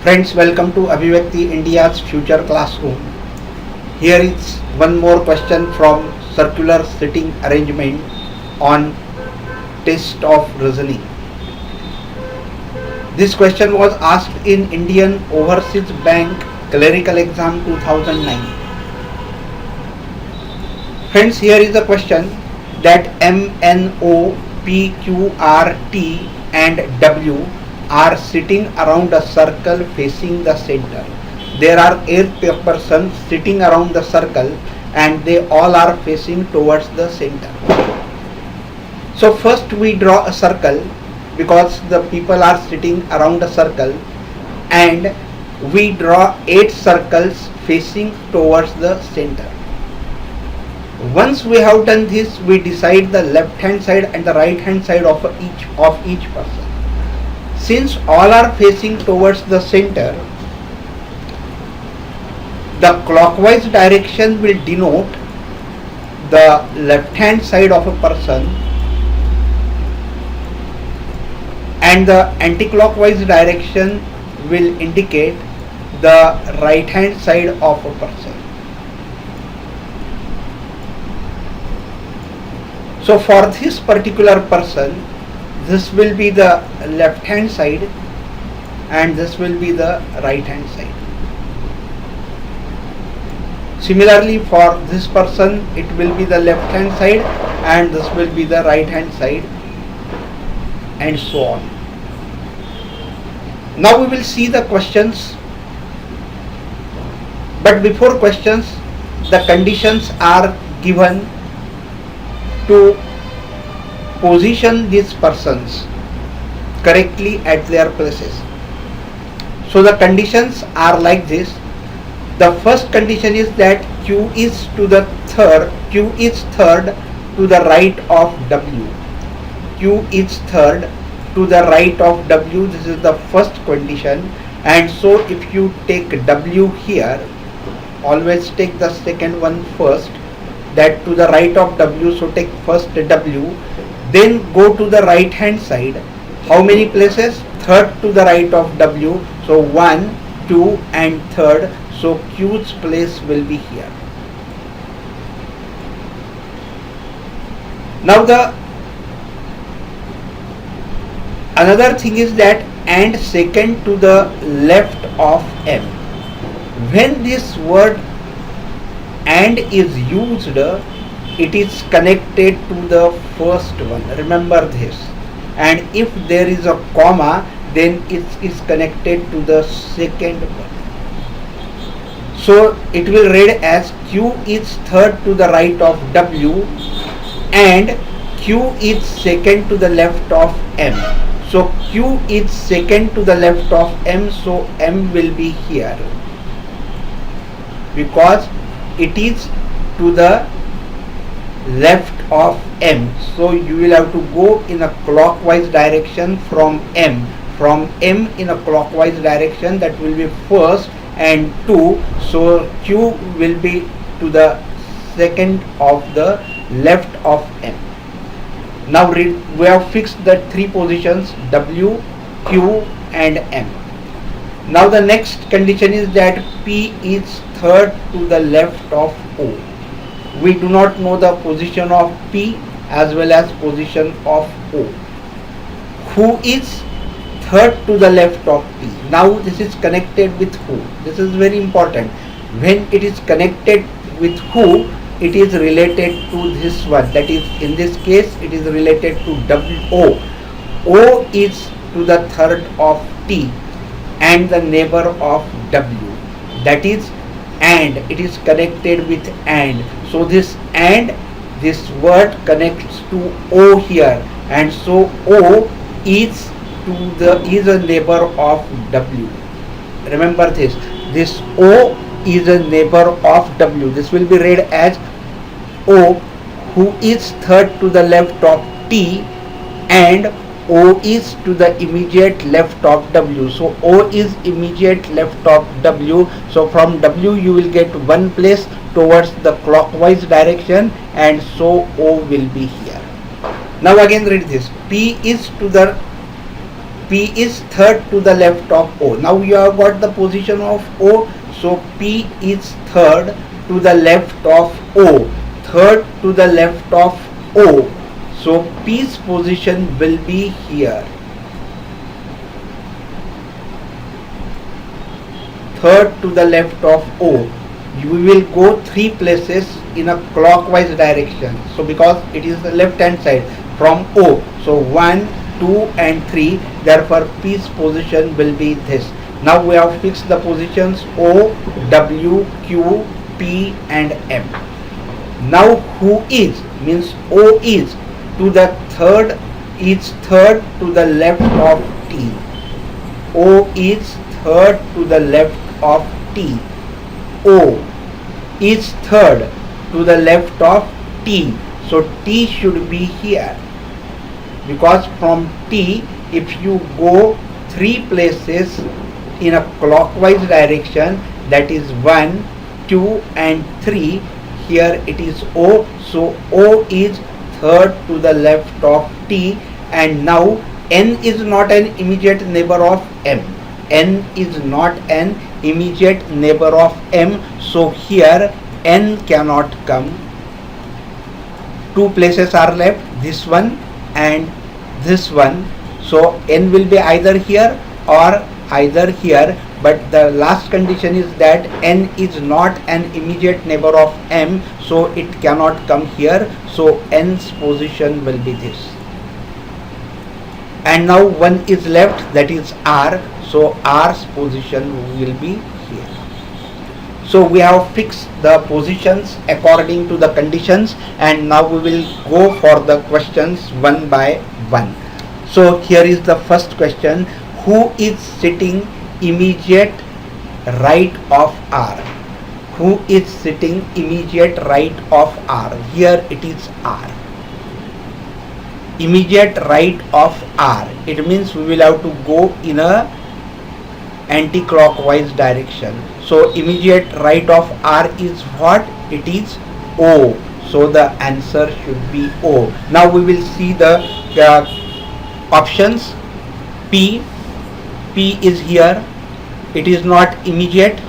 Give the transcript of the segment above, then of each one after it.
Friends, welcome to Abhivyakti India's future classroom. Here is one more question from circular sitting arrangement on test of reasoning. This question was asked in Indian Overseas Bank Clerical Exam 2009. Friends, here is the question that M, N, O, P, Q, R, T and W are sitting around a circle facing the center. There are 8 persons sitting around the circle and they all are facing towards the center. So first we draw a circle because the people are sitting around a circle, and we draw 8 circles facing towards the center. Once we have done this, we decide the left hand side and the right hand side of each person. Since all are facing towards the center, the clockwise direction will denote the left hand side of a person and the anti-clockwise direction will indicate the right hand side of a person. So for this particular person, this will be the left hand side and this will be the right hand side. Similarly, for this person it will be the left hand side and this will be the right hand side, and so on. Now we will see the questions, but before questions the conditions are given to position these persons correctly at their places. So the conditions are like this. The first condition is that Q is third to the right of W. Q is third to the right of W. This is the first condition, and so if you take W here, always take the second one first, that to the right of W. So take first W, then go to the right hand side. How many places? Third to the right of W. So 1, 2 and third. So Q's place will be here. Now the another thing is that and second to the left of M. When this word and is used, it is connected to the first one. Remember this. And if there is a comma, then it is connected to the second one. So it will read as Q is third to the right of W and Q is second to the left of M. So Q is second to the left of M, so M will be here because it is to the left of M. So you will have to go in a clockwise direction from M. From M in a clockwise direction, that will be first and 2. So Q will be to the second of the left of M. Now we have fixed the 3 positions W, Q and M. Now the next condition is that P is third to the left of O. We do not know the position of P as well as position of O. Who is third to the left of P? Now this is connected with who? This is very important. When it is connected with who, it is related to this one. That is, in this case, it is related to O. O is to the third of T and the neighbor of W. That is, and it is connected with and. So this and, this word connects to O here, and so O is a neighbor of W. Remember this. This O is a neighbor of W. This will be read as O, who is third to the left of T, and O is to the immediate left of W. So O is immediate left of W. So from W you will get one place towards the clockwise direction, and so O will be here. Now again read this. P is to the P is third to the left of O. Now you have got the position of O, so P is third to the left of O, third to the left of O. So P's position will be here, third to the left of O. You will go three places in a clockwise direction. So because it is the left hand side from O, so 1, 2 and 3, therefore P's position will be this. Now we have fixed the positions O, W, Q, P and M. Now who is, means O is to the third, is third to the left of T. O is third to the left of T. O is third to the left of T. So T should be here, because from T, if you go three places in a clockwise direction, that is 1, 2 and 3, here it is O. So O is third to the left of T, and now N is not an immediate neighbor of M. N is not an immediate neighbor of M, so here N cannot come. Two places are left, this one and this one, so N will be either here or either here, but the last condition is that N is not an immediate neighbor of M, so it cannot come here, so N's position will be this. And now one is left, that is R, so R's position will be here. So we have fixed the positions according to the conditions, and now we will go for the questions one by one. So here is the first question: who is sitting immediate right of R? Who is sitting immediate right of R? Here it is R. Immediate right of R, it means we will have to go in a anti-clockwise direction. So immediate right of R is what? It is O. So the answer should be O. Now we will see the options. P is here. It is not immediate.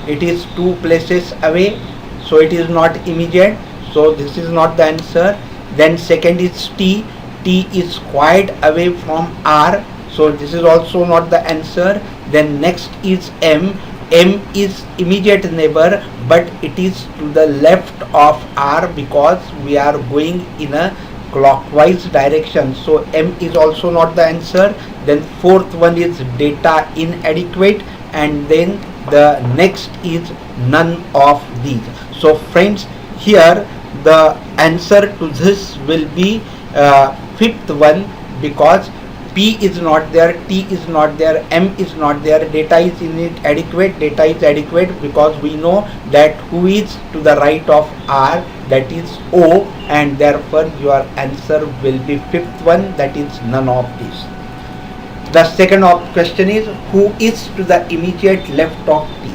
It is two places away. So it is not immediate. So this is not the answer. Then second is T. T is quite away from R. So this is also not the answer. Then next is M. M is immediate neighbor, but it is to the left of R because we are going in a clockwise direction. So M is also not the answer. Then fourth one is data inadequate, and then the next is none of these. So friends, here the answer to this will be fifth one, because P is not there, T is not there, M is not there, data is inadequate. Data is adequate because we know that who is to the right of R, that is O, and therefore your answer will be fifth one, that is none of these. The second question is who is to the immediate left of T?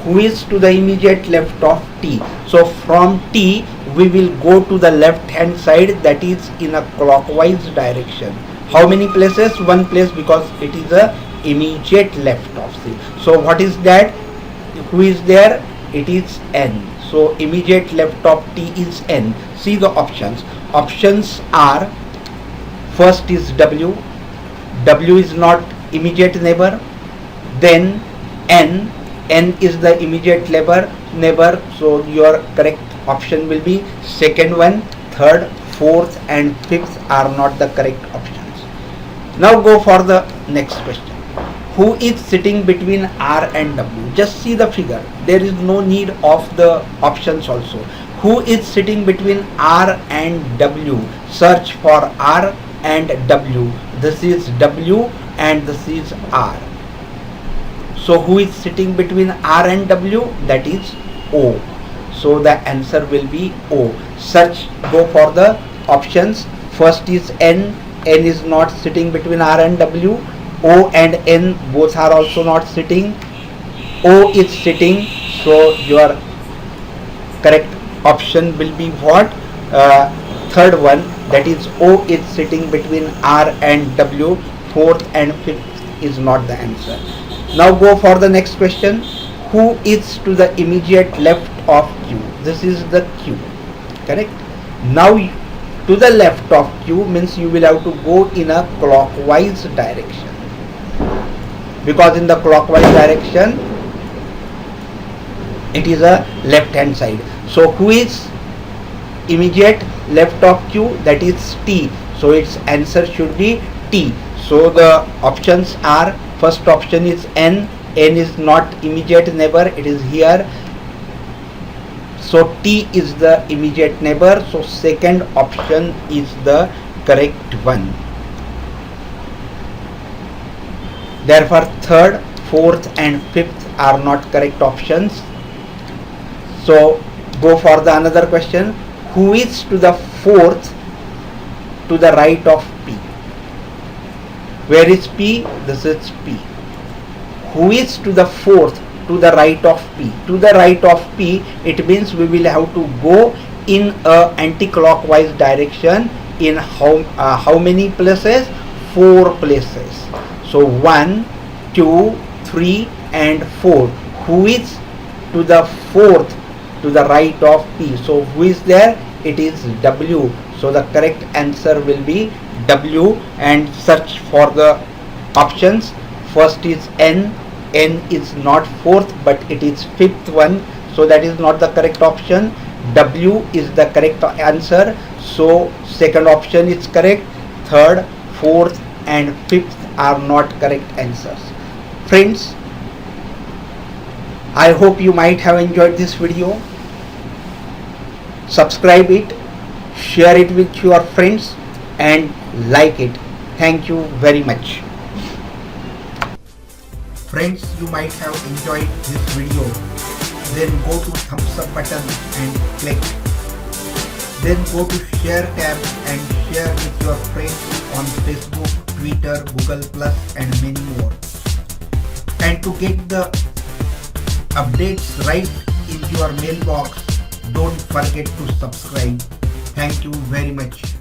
Who is to the immediate left of T? So from T we will go to the left hand side, that is in a clockwise direction. How many places? One place, because it is a immediate left of C. So what is that? Who is there? It is N. So immediate left of T is N. See the options. Options are, first is W. W is not immediate neighbor. Then N. N is the immediate neighbor. So your correct option will be second one. Third, fourth and fifth are not the correct options. Now go for the next question. Who is sitting between R and W? Just see the figure. There is no need of the options also. Who is sitting between R and W? Search for R and W. This is W and this is R. So who is sitting between R and W? That is O. So the answer will be O. Search, go for the options. First is N. N is not sitting between R and W. O and N both are also not sitting. O is sitting. So your correct option will be what? Third one, that is O is sitting between R and W. fourth and fifth is not the answer. Now go for the next question. Who is to the immediate left of Q? This is the Q, correct? Now to the left of Q means you will have to go in a clockwise direction, because in the clockwise direction it is a left hand side. So who is immediate left of Q? That is T. So its answer should be T. So the options are, first option is N. N is not immediate neighbor, it is here. So T is the immediate neighbor. So second option is the correct one. Therefore third, fourth and fifth are not correct options. So go for the another question. Who is to the fourth to the right of P? Where is P? This is P. Who is to the fourth to the right of P? To the right of P, it means we will have to go in a anti-clockwise direction in how many places? 4 places. So 1, 2, 3 and 4. Who is to the fourth to the right of P? So who is there? It is W. So the correct answer will be W, and search for the options. First is N. N is not fourth but it is fifth one, so that is not the correct option. W is the correct answer, so second option is correct. Third, fourth and fifth are not correct answers. Friends, I hope you might have enjoyed this video. Subscribe it, share it with your friends and like it. Thank you very much. Friends, you might have enjoyed this video. Then go to thumbs up button and click. Then go to share tab and share with your friends on Facebook, Twitter, Google Plus and many more. And to get the updates right in your mailbox, don't forget to subscribe. Thank you very much.